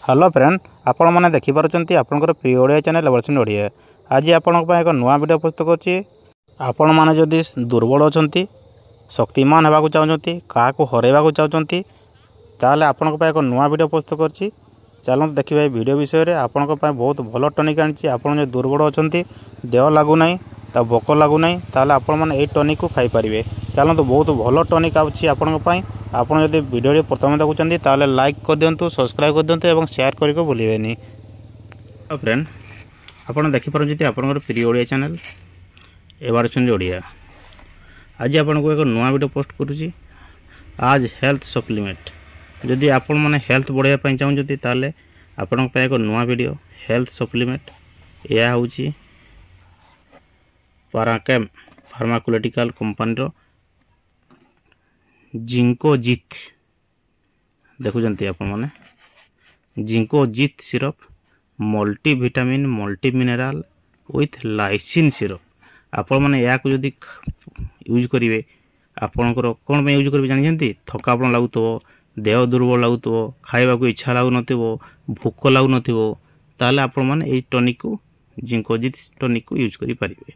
Hello friend, आपण मैंने देखिपुंट आपंकर प्रिय ओडिया चैनल एवरसिन ओडिया। आज आपण एक नुआ वीडियो प्रस्तुत करछि। आपण मैंने जदि दुर्बल अच्छा शक्तिमान होगा चाहते क्या हरैवा चाहते ताल आपण एक नुआ वीडियो प्रस्तुत करछि। चलते देखिए वीडियो विषय में। आपण बहुत भल टनिक आनी आपड़ दुर्बल अच्छा देह लगुना भोक लगुना ताल आपण मैंने टनिक को खाईपारे। चलते बहुत भल टनिक आपाई। आपड़ जब वीडियो प्रथम देखुं ताल लाइक कर दिंतु, सब्सक्राइब कर दिंतु और शेयर करके भूलें। फ्रेंड आप देखिपुंट आपंकर प्रिय ओडिया चैनल एवरसिन ओडिया। आज आपन को एक नुआ वीडियो पोस्ट करुँची। आज हेल्थ सप्लीमेंट जदि आपण मैंने हेल्थ बढ़ाई चाहते ताले आपण एक नुआ वीडियो हेल्थ सप्लीमेंट। यह हूँ पाराकेम फार्माक्यूटिकल कंपनी जिंकोजित। देखुंत आपण मैंने Zincovit syrup multivitamin multi mineral with lysine syrup. आपण मैंने या जदि यूज करेंगे आपणकर कौन यूज करेंगे जानते थकापन लगुव, देह दुर्बल लगुव, खावा को इच्छा लगुन, भोक लगुन, ताले आपण मैंने ये टनिक को जिंकोजित टनिक को यूज करेंगे।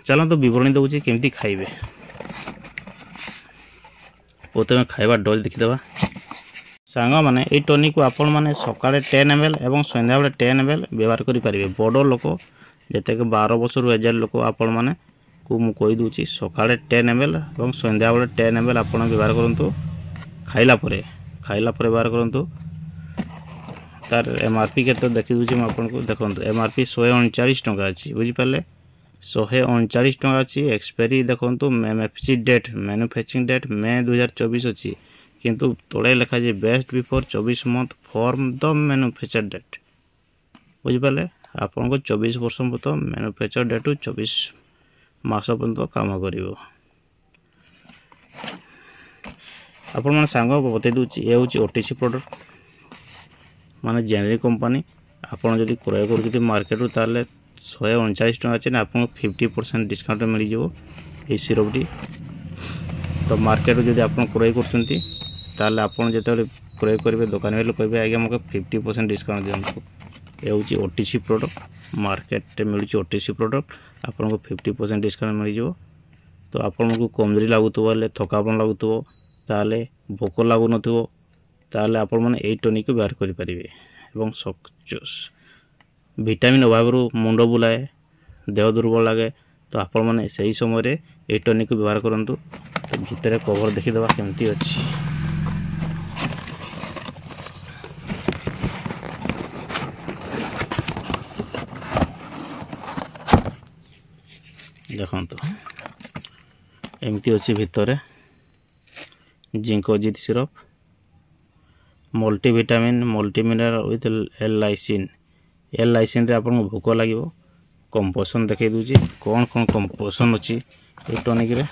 चलो तो विवरणी दूसरी केमती खाइबे। प्रथम खाइबा डोज देखीदे। सांग मैंने ये टनिक को आपण मैंने सकाଳେ 10 ml और संध्या बेले 10 ml व्यवहार करेंगे। बड़ लोक जिते 12 वर्ष एजेड लोक आपण मैंने को मु कही दूची सकाଳେ 10 ml और संध्या बेले 10 ml आप व्यवहार करूँ। खाइला व्यवहार करूँ। तार एमआरपी के देखी दूसरी मुझे देखो। एमआरपी 139 टंका अच्छी बुझिपारे। 139 टंका अच्छी। एक्सपायरी देखो मैन्युफैक्चरिंग डेट मे 2024 अच्छी किंतु तले लिखा जाए best before 24 month form the manufacture date. बुझिपारे आपन को 24 वर्ष पर्यंत मैन्युफैक्चर डेट 24 मास पर्यंत काम कर। आपण मैंने सांग बतई दूसरी ये हूँ ओटीसी प्रोडक्ट माने जेनेरिक कंपनी। आपड़ जब क्रय कर मार्केट रू ताले 139 टंका अच्छे आपको 50% डिस्काउंट मिल जाए सिरपटी। तो मार्केट जब आप क्रय कर आपड़ जो क्रय करेंगे दुकान वाले कहे आगे मको 50% डिस्काउंट दिंतु। ये हूँ ओटीसी प्रोडक्ट मार्केट मिलूँ। ओटीसी प्रोडक्ट आपको 50% डिस्काउंट मिल जाए। तो आपन को कमजोरी लगुव, थकापन लगुव, ताले भोक लगुन, ताले आपण मैंने ये टनिक व्यवहार करेंगे। विटामिन अभाव मुंड बुलाए, देह दुर्बल लगे तो आपण मैंने सही समय ये टनिक व्यवहार करूँ। तो भितर कवर देखीदे केमती अच्छी। देखो एमती अच्छी भितर Zincovit syrup multivitamin multi mineral with L lysine. L lysine रे आपन भोक लगे। कंपोजिशन देखई दूची कौन कौन कंपोजिशन अच्छी ये टनिक रे।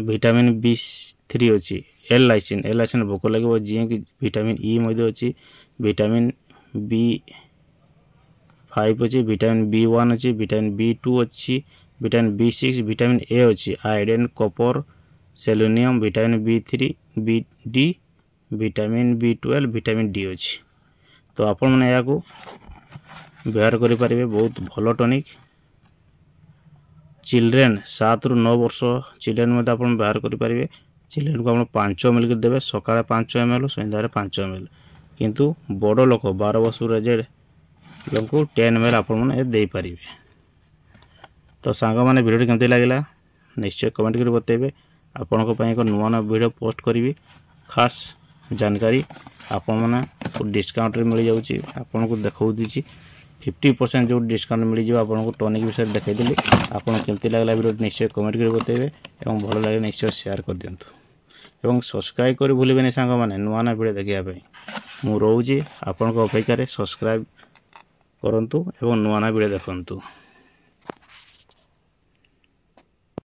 विटामिन B3 अच्छी। एल लाइसिन भोक लगे। जिंक विटामिन ई मध्य अच्छी। विटामिन B5 अच्छी। विटामिन B1 अच्छी। विटामिन B2 अच्छी। विटामिन B6 विटामिन ए अच्छी। Iodine copper selenium vitamin B3 D vitamin B12 vitamin D अच्छी। तो आपण मैंने या व्यवहार करेंगे। बहुत भल टनिक। चिल्ड्रेन 7 ରୁ 9 वर्ष चिल्ड्रेन मध्य आप व्यवहार करेंगे। चिल्ड्रेन को आप 5 ml देवे सकाଳେ 5 ml संध्या 5 ml किंतु बड़ लोक 12 वर्ष एजेड लोक 10 ml आप दे पारे। तो सांग मैंने वीडियो केमती लगे निश्चय कमेंट कर बताइए। आपण एक नुआ नुआ वीडियो पोस्ट करी। खास जानकारी आपण मैंने डिस्काउंट मिल जाऊँगी। आपन को देखा दीजिए 50% जो डिस्काउंट मिल जाए। आपन को टनिक विषय देखी आपन केमती लगला वीडियो निश्चय कमेंट कर बताइए और भल लगे निश्चय शेयर कर दिंतु और सब्सक्राइब कर भूलें सांग मैंने नुआ नुआ वीडियो देखापी। मु रोचे आपण अपेक्षा सब्सक्राइब करंतु और नुआ नुआ वीडियो देखंतु।